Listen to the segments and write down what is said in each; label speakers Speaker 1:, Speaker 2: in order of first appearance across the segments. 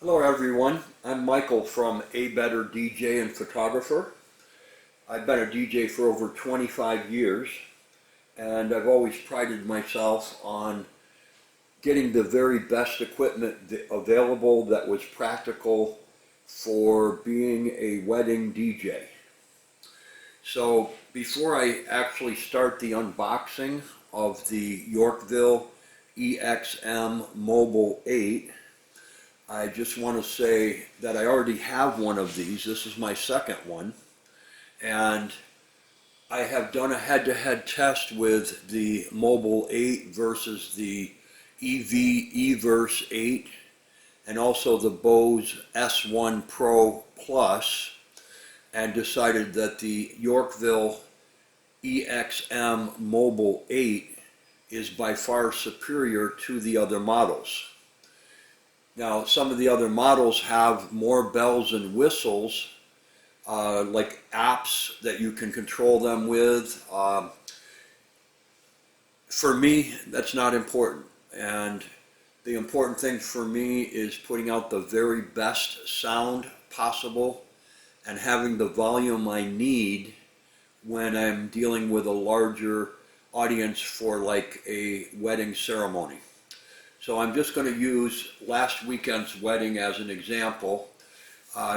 Speaker 1: Hello everyone, I'm Michael from A Better DJ and Photographer. I've been a DJ for over 25 years and I've always prided myself on getting the very best equipment available that was practical for being a wedding DJ. So before I actually start the unboxing of the Yorkville EXM Mobile 8, I just want to say that I already have one of these. This is my second one. And I have done a head-to-head test with the Mobile 8 versus the Everse 8 and also the Bose S1 Pro Plus, and decided that the Yorkville EXM Mobile 8 is by far superior to the other models. Now, some of the other models have more bells and whistles, like apps that you can control them with. For me, that's not important. And the important thing for me is putting out the very best sound possible and having the volume I need when I'm dealing with a larger audience for like a wedding ceremony. So I'm just going to use last weekend's wedding as an example.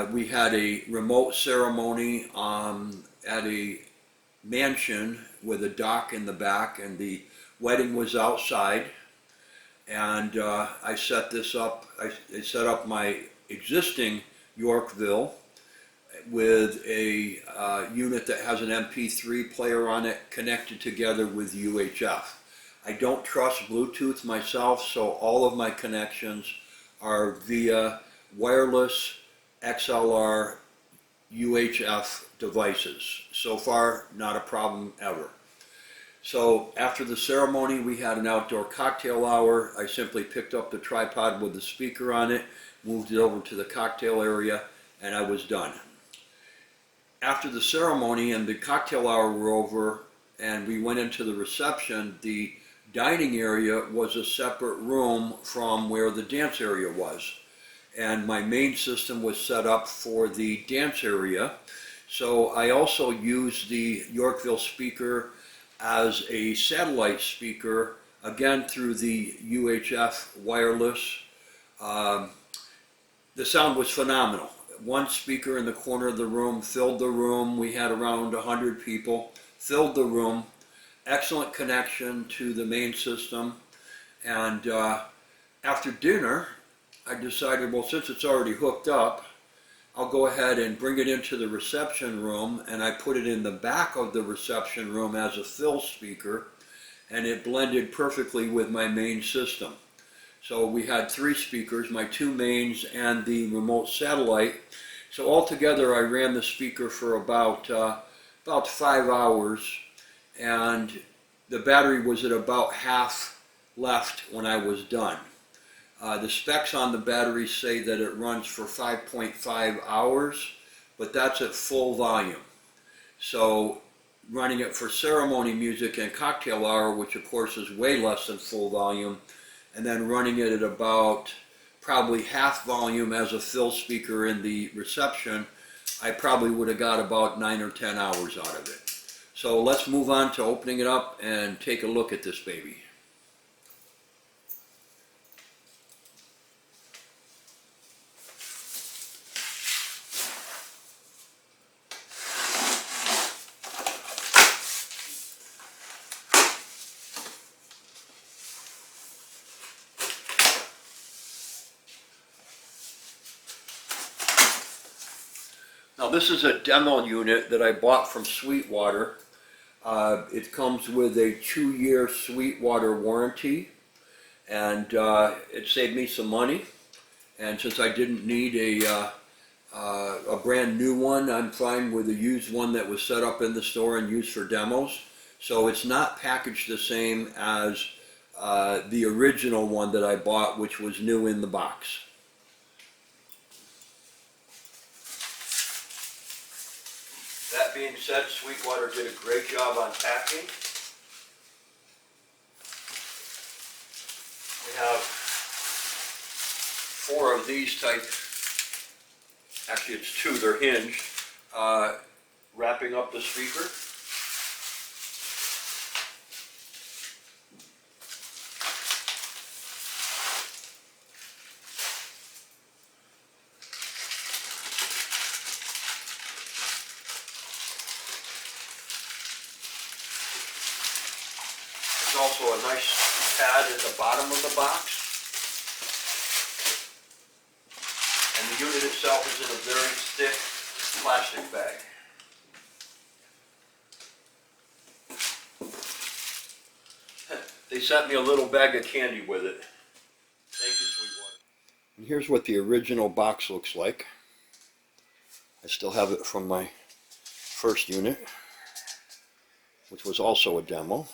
Speaker 1: We had a remote ceremony at a mansion with a dock in the back, and the wedding was outside. And I set this up. I set up my existing Yorkville with a unit that has an MP3 player on it connected together with UHF. I don't trust Bluetooth myself, so all of my connections are via wireless XLR UHF devices. So far, not a problem ever. So after the ceremony, we had an outdoor cocktail hour. I simply picked up the tripod with the speaker on it, moved it over to the cocktail area, and I was done. After the ceremony and the cocktail hour were over and we went into the reception, the dining area was a separate room from where the dance area was. And my main system was set up for the dance area. So I also used the Yorkville speaker as a satellite speaker, again through the UHF wireless. The sound was phenomenal. One speaker in the corner of the room filled the room. We had around 100 people, filled the room. Excellent connection to the main system. And after dinner, I decided, well, since it's already hooked up, I'll go ahead and bring it into the reception room, and I put it in the back of the reception room as a fill speaker, and it blended perfectly with my main system. So we had 3 speakers, my 2 mains and the remote satellite. So altogether I ran the speaker for about 5 hours, and the battery was at about half left when I was done. The specs on the battery say that it runs for 5.5 hours, but that's at full volume. So running it for ceremony music and cocktail hour, which of course is way less than full volume, and then running it at about probably half volume as a fill speaker in the reception, I probably would have got about 9 or 10 hours out of it. So let's move on to opening it up and take a look at this baby. Now this is a demo unit that I bought from Sweetwater. It comes with a 2-year Sweetwater warranty, and it saved me some money. And since I didn't need a brand new one, I'm fine with a used one that was set up in the store and used for demos. So it's not packaged the same as the original one that I bought, which was new in the box. That being said, Sweetwater did a great job on packing. We have 4 of these type, actually it's 2, they're hinged, wrapping up the speaker. There's also a nice pad at the bottom of the box. And the unit itself is in a very thick plastic bag. They sent me a little bag of candy with it. Thank you, Sweetwater. And here's what the original box looks like. I still have it from my first unit, which was also a demo.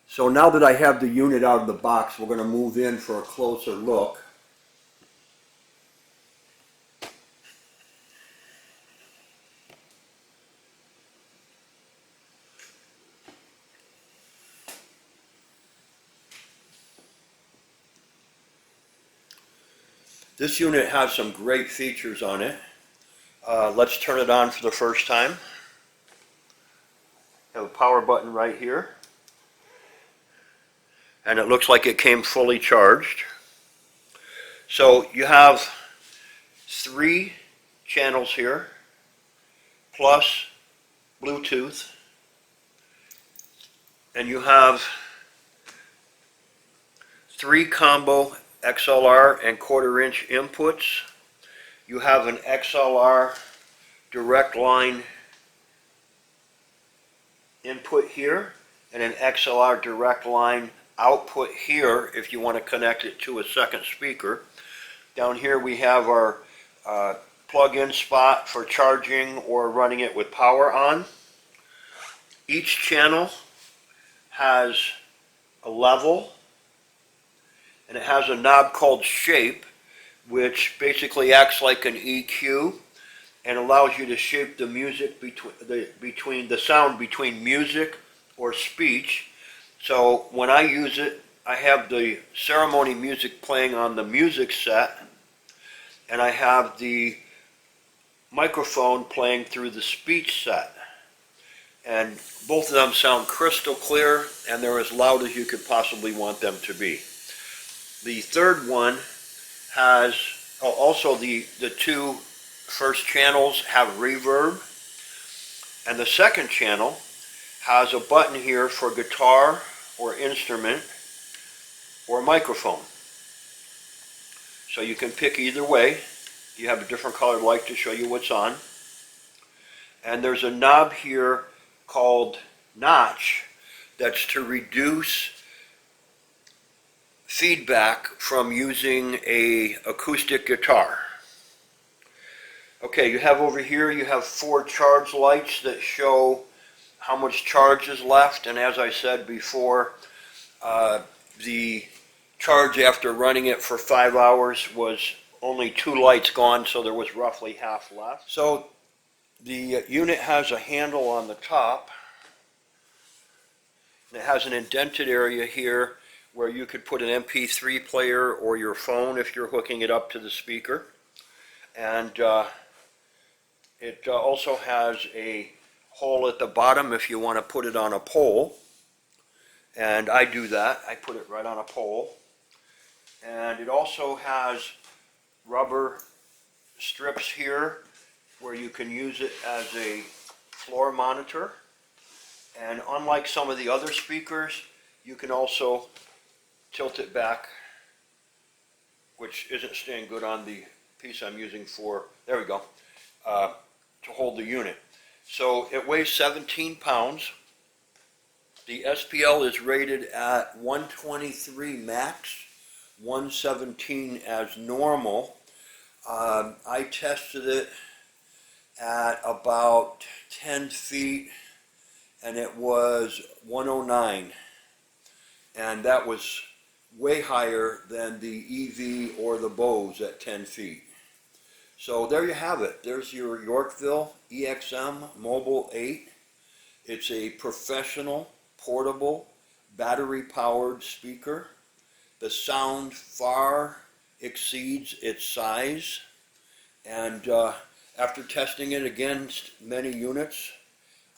Speaker 1: So now that I have the unit out of the box, we're going to move in for a closer look. This unit has some great features on it. Let's turn it on for the first time. Have a power button right here. And it looks like it came fully charged. So you have 3 channels here, plus Bluetooth, and you have 3 combo XLR and 1/4-inch inputs. You have an XLR direct line input here and an XLR direct line output here if you want to connect it to a second speaker. Down here we have our plug-in spot for charging or running it with power on. Each channel has a level, and it has a knob called shape, which basically acts like an EQ and allows you to shape the music between the sound between music or speech. So when I use it, I have the ceremony music playing on the music set, and I have the microphone playing through the speech set. And both of them sound crystal clear, and they're as loud as you could possibly want them to be. The third one has, also the 2 first channels have reverb, and the second channel has a button here for guitar or instrument or microphone. So you can pick either way. You have a different colored light to show you what's on. And there's a knob here called notch that's to reduce feedback from using a acoustic guitar. Okay, you have over here, you have 4 charge lights that show how much charge is left, and as I said before, the charge after running it for 5 hours was only 2 lights gone, so there was roughly half left. So the unit has a handle on the top. It has an indented area here where you could put an MP3 player or your phone if you're hooking it up to the speaker. And it also has a hole at the bottom if you want to put it on a pole. And I do that. I put it right on a pole. And it also has rubber strips here where you can use it as a floor monitor. And unlike some of the other speakers, you can also tilt it back, which isn't staying good on the piece I'm using for, there we go, to hold the unit. So it weighs 17 pounds. The SPL is rated at 123 max, 117 as normal. I tested it at about 10 feet and it was 109, and that was way higher than the EV or the Bose at 10 feet. So there you have it. There's your Yorkville EXM Mobile 8. It's a professional, portable, battery-powered speaker. The sound far exceeds its size, and after testing it against many units,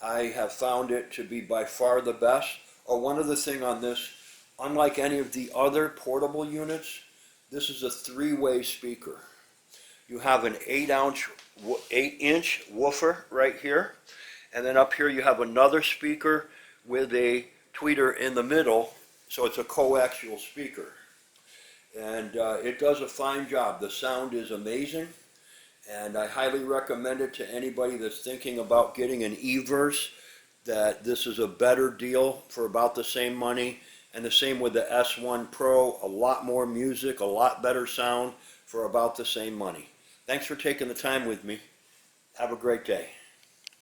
Speaker 1: I have found it to be by far the best. Oh, one other thing on this, unlike any of the other portable units, this is a three-way speaker. You have an 8-inch woofer right here, and then up here you have another speaker with a tweeter in the middle, so it's a coaxial speaker. And it does a fine job. The sound is amazing, and I highly recommend it to anybody that's thinking about getting an Everse, that this is a better deal for about the same money. And the same with the S1 Pro, a lot more music, a lot better sound for about the same money. Thanks for taking the time with me. Have a great day.